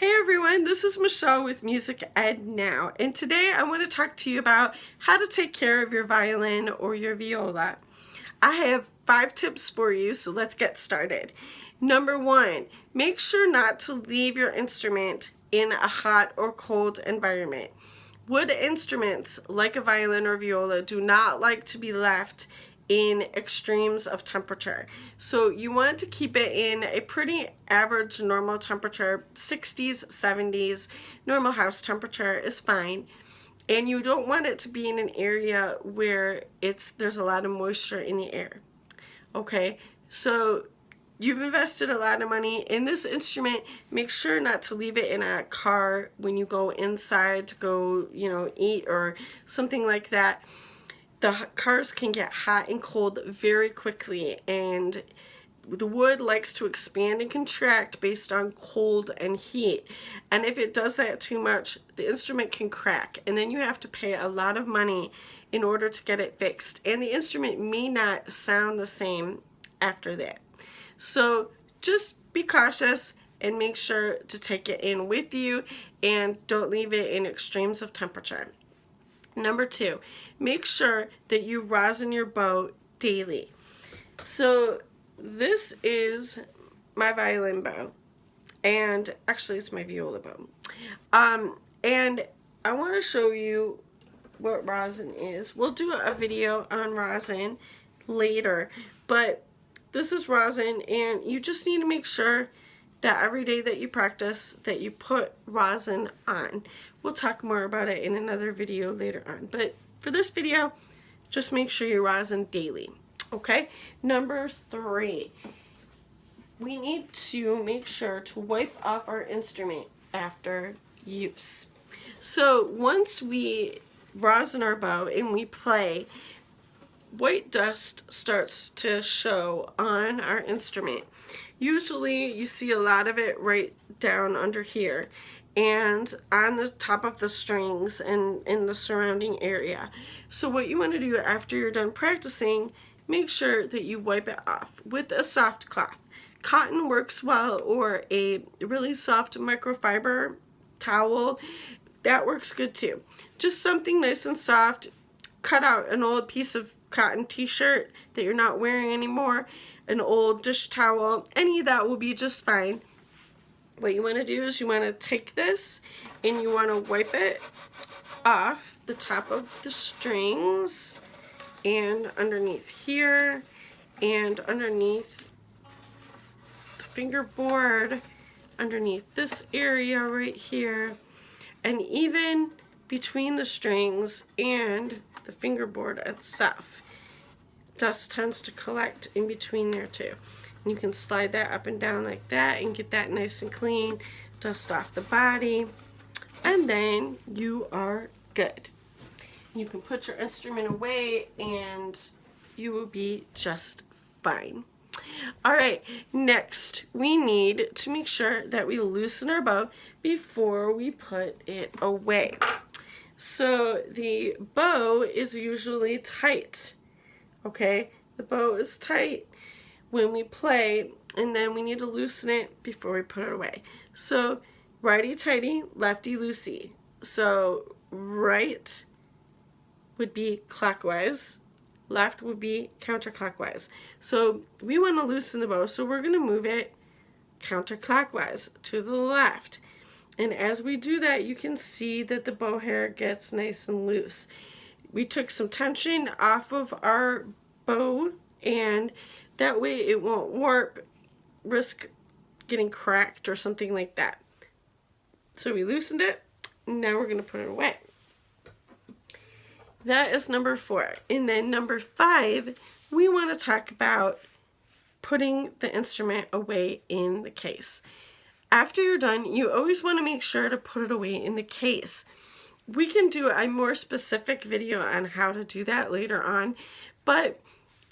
Hey everyone, this is Michelle with Music Ed Now, and today I want to talk to you about how to take care of your violin or your viola. I have 5 tips for you, so let's get started. Number 1, make sure not to leave your instrument in a hot or cold environment. Wood instruments, like a violin or viola, do not like to be left in extremes of temperature. So you want to keep it in a pretty average normal temperature, 60s, 70s. Normal house temperature is fine. And you don't want it to be in an area where there's a lot of moisture in the air. Okay, so you've invested a lot of money in this instrument. Make sure not to leave it in a car when you go inside to go, eat or something like that. The cars can get hot and cold very quickly, and the wood likes to expand and contract based on cold and heat. And if it does that too much, the instrument can crack, and then you have to pay a lot of money in order to get it fixed. And the instrument may not sound the same after that. So just be cautious and make sure to take it in with you and don't leave it in extremes of temperature. Number 2, make sure that you rosin your bow daily. So this is my violin bow, and actually it's my viola bow. And I want to show you what rosin is. We'll do a video on rosin later, but this is rosin, and you just need to make sure that every day that you practice that you put rosin on. We'll talk more about it in another video later on, but for this video, just make sure you rosin daily. Okay, number 3, we need to make sure to wipe off our instrument after use. So once we rosin our bow and we play, white dust starts to show on our instrument. Usually you see a lot of it right down under here and on the top of the strings and in the surrounding area. So what you want to do after you're done practicing, make sure that you wipe it off with a soft cloth. Cotton works well, or a really soft microfiber towel. That works good too. Just something nice and soft. Cut out an old piece of cotton t-shirt that you're not wearing anymore, an old dish towel, any of that will be just fine. What you want to do is you want to take this and you want to wipe it off the top of the strings and underneath here and underneath the fingerboard, underneath this area right here, and even between the strings and the fingerboard itself. Dust tends to collect in between there too. And you can slide that up and down like that and get that nice and clean, dust off the body, and then you are good. You can put your instrument away and you will be just fine. All right, next we need to make sure that we loosen our bow before we put it away. So the bow is usually tight, okay? The bow is tight when we play, and then we need to loosen it before we put it away. So righty-tighty, lefty-loosey. So right would be clockwise, left would be counterclockwise. So we want to loosen the bow, so we're going to move it counterclockwise to the left. And as we do that, you can see that the bow hair gets nice and loose. We took some tension off of our bow, and that way it won't warp, risk getting cracked or something like that. So we loosened it, and now we're going to put it away. That is number 4. And then number 5, we want to talk about putting the instrument away in the case. After you're done, you always want to make sure to put it away in the case. We can do a more specific video on how to do that later on, but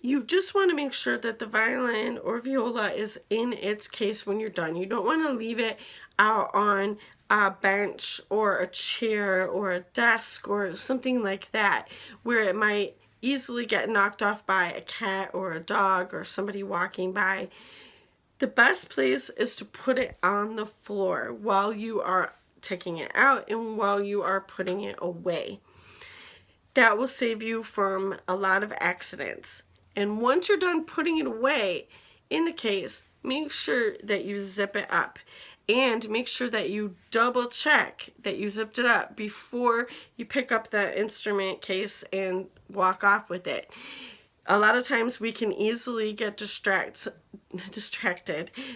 you just want to make sure that the violin or viola is in its case when you're done. You don't want to leave it out on a bench or a chair or a desk or something like that where it might easily get knocked off by a cat or a dog or somebody walking by. The best place is to put it on the floor while you are taking it out and while you are putting it away. That will save you from a lot of accidents. And once you're done putting it away in the case, make sure that you zip it up. And make sure that you double check that you zipped it up before you pick up the instrument case and walk off with it. A lot of times we can easily get distracted.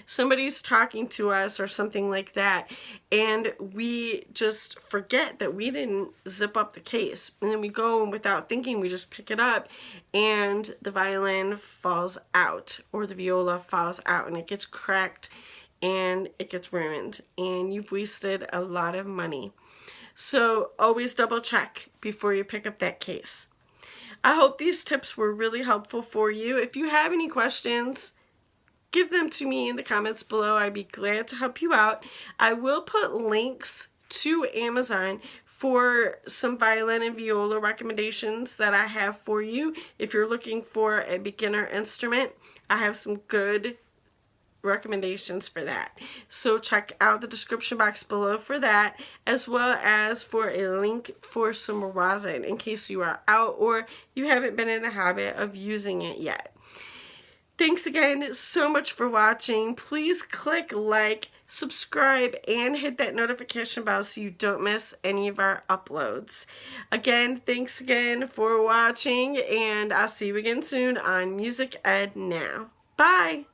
Somebody's talking to us or something like that, and we just forget that we didn't zip up the case. And then we go, and without thinking, we just pick it up, and the violin falls out, or the viola falls out, and it gets cracked, and it gets ruined, and you've wasted a lot of money. So always double check before you pick up that case. I hope these tips were really helpful for you. If you have any questions, give them to me in the comments below. I'd be glad to help you out. I will put links to Amazon for some violin and viola recommendations that I have for you. If you're looking for a beginner instrument, I have some good recommendations for that. So check out the description box below for that, as well as for a link for some rosin in case you are out or you haven't been in the habit of using it yet. Thanks again so much for watching. Please click like, subscribe, and hit that notification bell so you don't miss any of our uploads. Again, thanks again for watching, and I'll see you again soon on Music Ed Now. Bye!